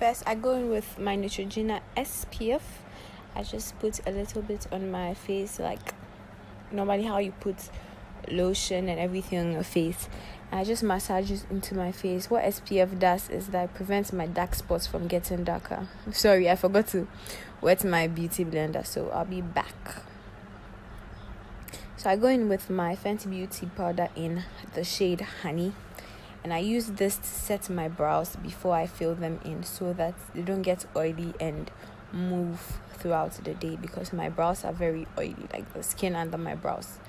first I go in with my Neutrogena SPF. I just put a little bit on my face, like normally how you put lotion and everything on your face, and I just massage it into my face. What SPF does is that it prevents my dark spots from getting darker. Sorry, I forgot to wet my beauty blender, so I'll be back. So I go in with my Fenty Beauty powder in the shade Honey, and I use this to set my brows before I fill them in so that they don't get oily and move throughout the day, because my brows are very oily, like the skin under my brows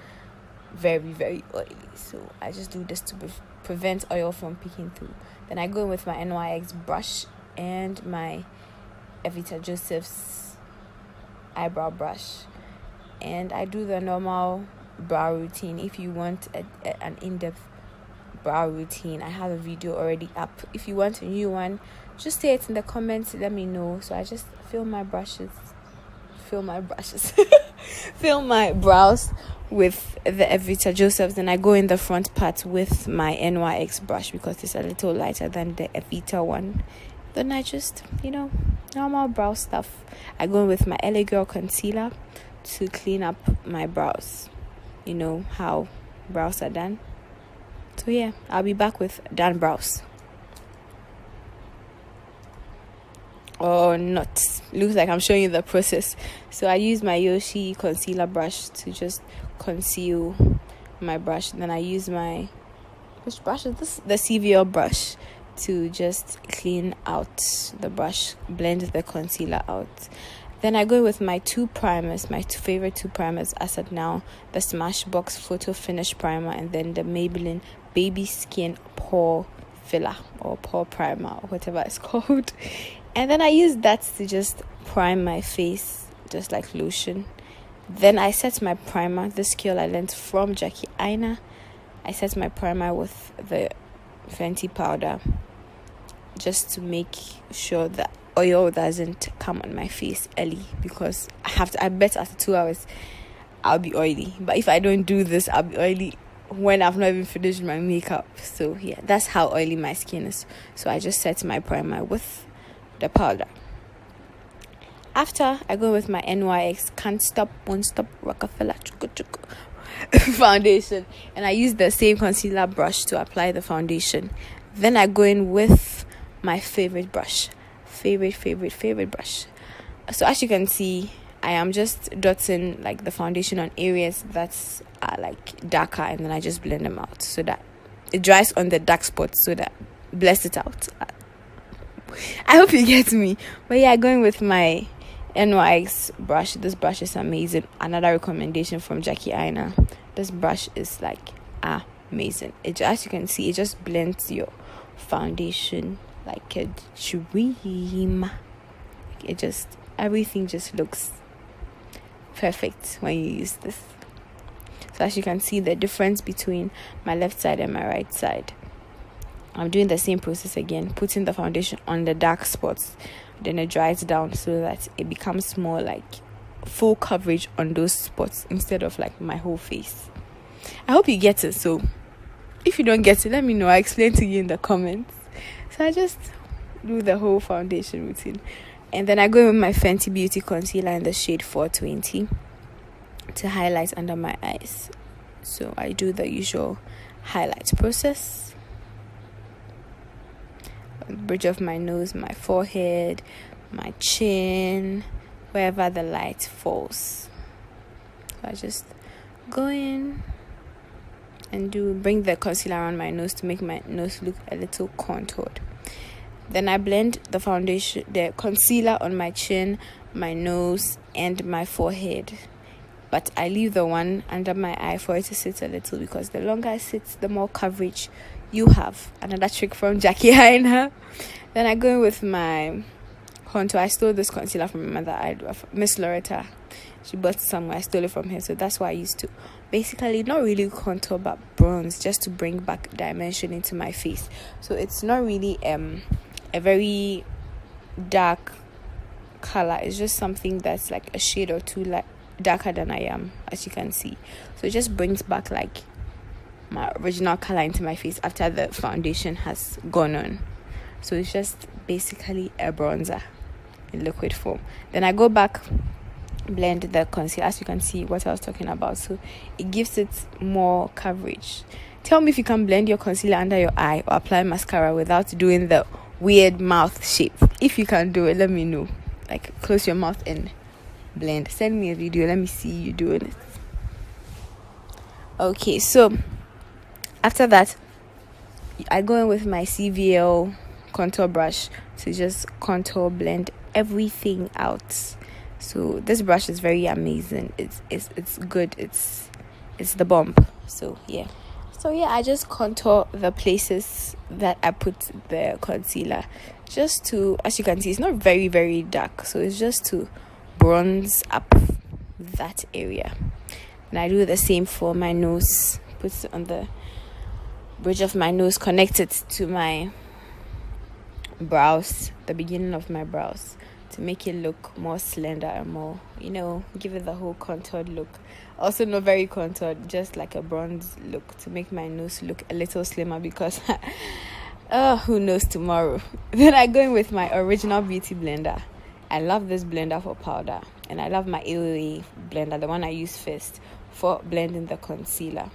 very, very oily. So I just do this to prevent oil from peeking through. Then I go in with my NYX brush and my Evita Joseph's eyebrow brush, and I do the normal brow routine. If you want an in-depth brow routine, I have a video already up. If you want a new one, just say it in the comments, let me know. So I just fill my brows with the Evita Joseph's. Then I go in the front part with my NYX brush because it's a little lighter than the Evita one. Then I just, normal brow stuff. I go in with my LA Girl concealer to clean up my brows. You know how brows are done. So yeah, I'll be back with done brows. Or not. Looks like I'm showing you the process. So I use my Yoshe concealer brush to just conceal my brush. Then I use my, which brush is this? The CVL brush, to just clean out the brush, blend the concealer out. Then I go with my two primers, my favorite two primers as of now, the Smashbox Photo Finish Primer and then the Maybelline Baby Skin Pore Filler or Pore Primer or whatever it's called. And then I use that to just prime my face, just like lotion. Then I set my primer. This skill I learned from Jackie Aina. I set my primer with the Fenty powder just to make sure that oil doesn't come on my face early, because I bet after 2 hours I'll be oily. But if I don't do this, I'll be oily when I've not even finished my makeup. So yeah, that's how oily my skin is. So I just set my primer with the powder. After, I go with my NYX Can't Stop, Won't Stop Rockefeller foundation, and I use the same concealer brush to apply the foundation. Then I go in with my favorite brush, favorite brush. So as you can see, I am just dotting like the foundation on areas that's like darker, and then I just blend them out so that it dries on the dark spots, so that bless it out. I hope you get me. But yeah, going with my NYX brush. This brush is amazing. Another recommendation from Jackie Aina. This brush is like amazing. As you can see, it just blends your foundation like a dream. Everything just looks perfect when you use this. So as you can see, the difference between my left side and my right side. I'm doing the same process again, putting the foundation on the dark spots, then it dries down so that it becomes more like full coverage on those spots instead of like my whole face. I hope you get it. So if you don't get it, let me know. I'll explain to you in the comments. So I just do the whole foundation routine, and then I go with my Fenty Beauty concealer in the shade 420 to highlight under my eyes. So I do the usual highlight process. Bridge of my nose, my forehead, my chin, wherever the light falls. So I just go in and bring the concealer around my nose to make my nose look a little contoured. Then I blend the foundation, the concealer on my chin, my nose, and my forehead. But I leave the one under my eye for it to sit a little, because the longer it sits, the more coverage you have. Another trick from Jackie Aina. Then I go in with my contour. I stole this concealer from my mother, Miss Lauretta. She bought it somewhere. I stole it from her, so that's why I used to basically not really contour but bronze, just to bring back dimension into my face. So it's not really a very dark color. It's just something that's like a shade or two darker than I am, as you can see. So it just brings back like my original color into my face after the foundation has gone on. so it's just basically a bronzer in liquid form. Then I go back, blend the concealer, as you can see what I was talking about, so it gives it more coverage. Tell me if you can blend your concealer under your eye or apply mascara without doing the weird mouth shape. If you can do it, let me know. Like, close your mouth and blend. Send me a video, let me see you doing it. Okay, so after that, I go in with my CVL contour brush to just contour blend everything out. So this brush is very amazing. It's good. It's the bomb. So yeah, I just contour the places that I put the concealer, just to, as you can see, it's not very, very dark, so it's just to bronze up that area. And I do the same for my nose. Put it on the bridge of my nose, connect it to my brows, the beginning of my brows, to make it look more slender and more, give it the whole contoured look. Also not very contoured, just like a bronze look, to make my nose look a little slimmer, because who knows tomorrow. Then I go in with my original beauty blender. I love this blender for powder, and I love my AOA blender, the one I use first, for blending the concealer.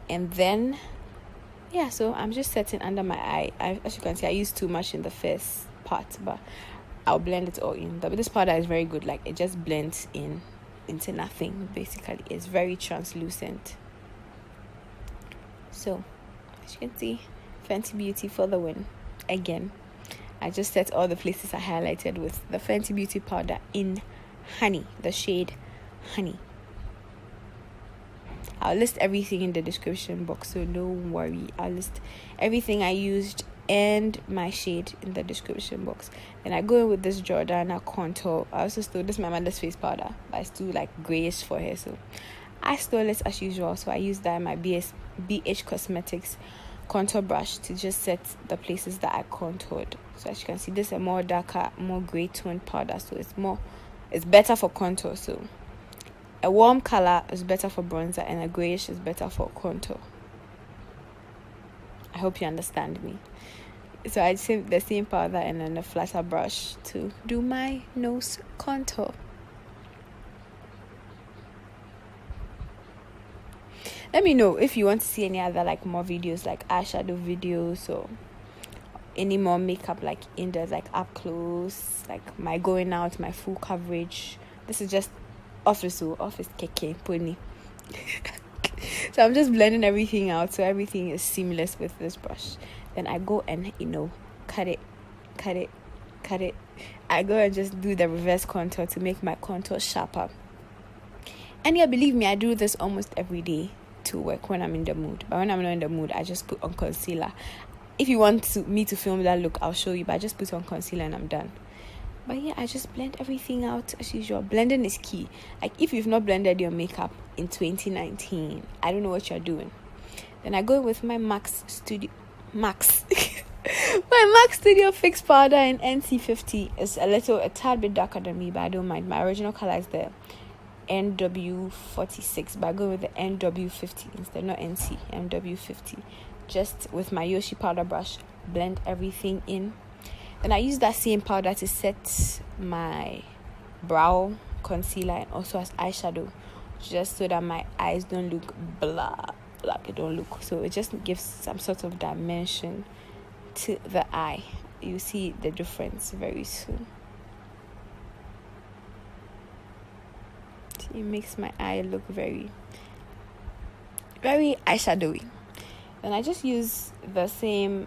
And then so I'm just setting under my eye. As you can see, I use too much in the first part, but I'll blend it all in. But this powder is very good, like it just blends in into nothing. Basically, it's very translucent. So as you can see, Fenty Beauty for the win. Again, I just set all the places I highlighted with the Fenty Beauty powder in Honey, the shade Honey. I'll list everything in the description box, so don't worry. I'll list everything I used and my shade in the description box. Then I go in with this Jourdana contour. I also stole this, my mother's face powder, but it's too like grayish for her, so I stole it as usual. So I used that in my BH Cosmetics contour brush to just set the places that I contoured. So as you can see, this is a more darker, more gray toned powder, so it's better for contour. So a warm color is better for bronzer, and a grayish is better for contour. I hope you understand me. So I use the same powder and then a flatter brush to do my nose contour. Let me know if you want to see any other like more videos, like eyeshadow videos, or any more makeup like in there, like up close, like my going out, my full coverage. This is just office keke pony. So I'm just blending everything out so everything is seamless with this brush. Then I go and cut it. I go and just do the reverse contour to make my contour sharper. And yeah, believe me, I do this almost every day to work when I'm in the mood. But when I'm not in the mood, I just put on concealer. If you want me to film that look, I'll show you, but I just put on concealer and I'm done. But yeah, I just blend everything out as usual. Blending is key. Like, if you've not blended your makeup in 2019, I don't know what you're doing. Then I go with my MAC Studio Fix powder in NC50. It's a tad bit darker than me, but I don't mind. My original color is the NW46, but I go with the NW50 instead, not NC, NW50. Just with my Yoshe powder brush, blend everything in. Then I use that same powder to set my brow concealer and also as eyeshadow, just so that my eyes don't look blah, like it don't look. So it just gives some sort of dimension to the eye. You see the difference very soon. It makes my eye look very, very eyeshadowy. Then I just use the same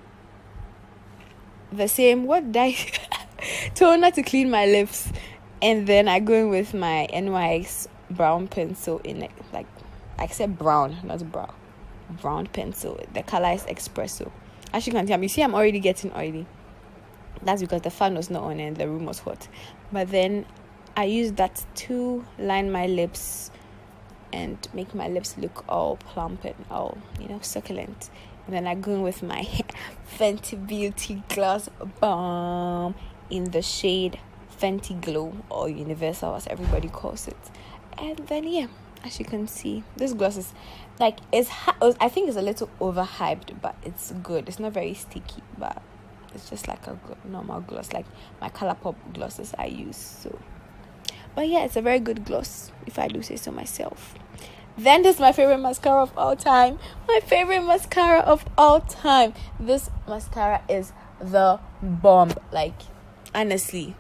toner to clean my lips, and then I go in with my NYX brown pencil in it, like I said brown, not brown pencil. The color is espresso. As you can tell, you see I'm already getting oily. That's because the fan was not on and the room was hot. But then I use that to line my lips and make my lips look all plump and all, succulent. And then I go in with my Fenty Beauty Gloss Balm in the shade Fenty Glow, or Universal as everybody calls it. And then yeah, as you can see, this gloss is I think it's a little overhyped, but it's good. It's not very sticky, but It's just like a normal gloss, like my ColourPop glosses I use. So, but yeah, it's a very good gloss, if I do say so myself. Then this is my favorite mascara of all time. My favorite mascara of all time. This mascara is the bomb. Like, honestly,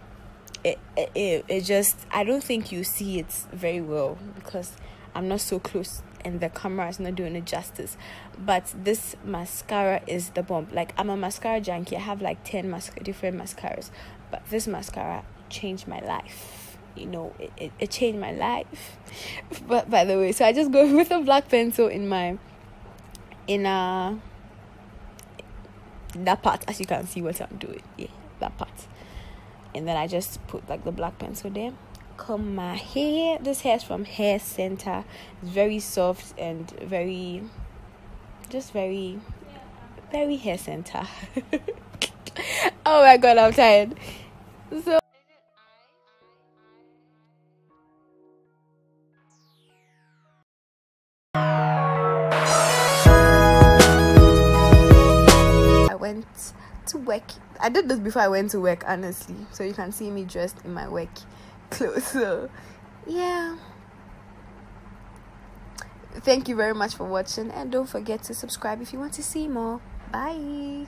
it just, I don't think you see it very well because I'm not so close and the camera is not doing it justice. But this mascara is the bomb. Like, I'm a mascara junkie. I have like 10 different mascaras, but this mascara changed my life. You know, it changed my life. But by the way, so I just go with a black pencil in that part, as you can see what I'm doing. Yeah, that part. And then I just put like the black pencil there. Comb my hair. This hair is from Hair Center. It's very soft and very Hair Center. Oh my god, I'm tired. So I went to work. I did this before I went to work, honestly, so you can see me dressed in my work clothes. So yeah, thank you very much for watching, and don't forget to subscribe if you want to see more. Bye.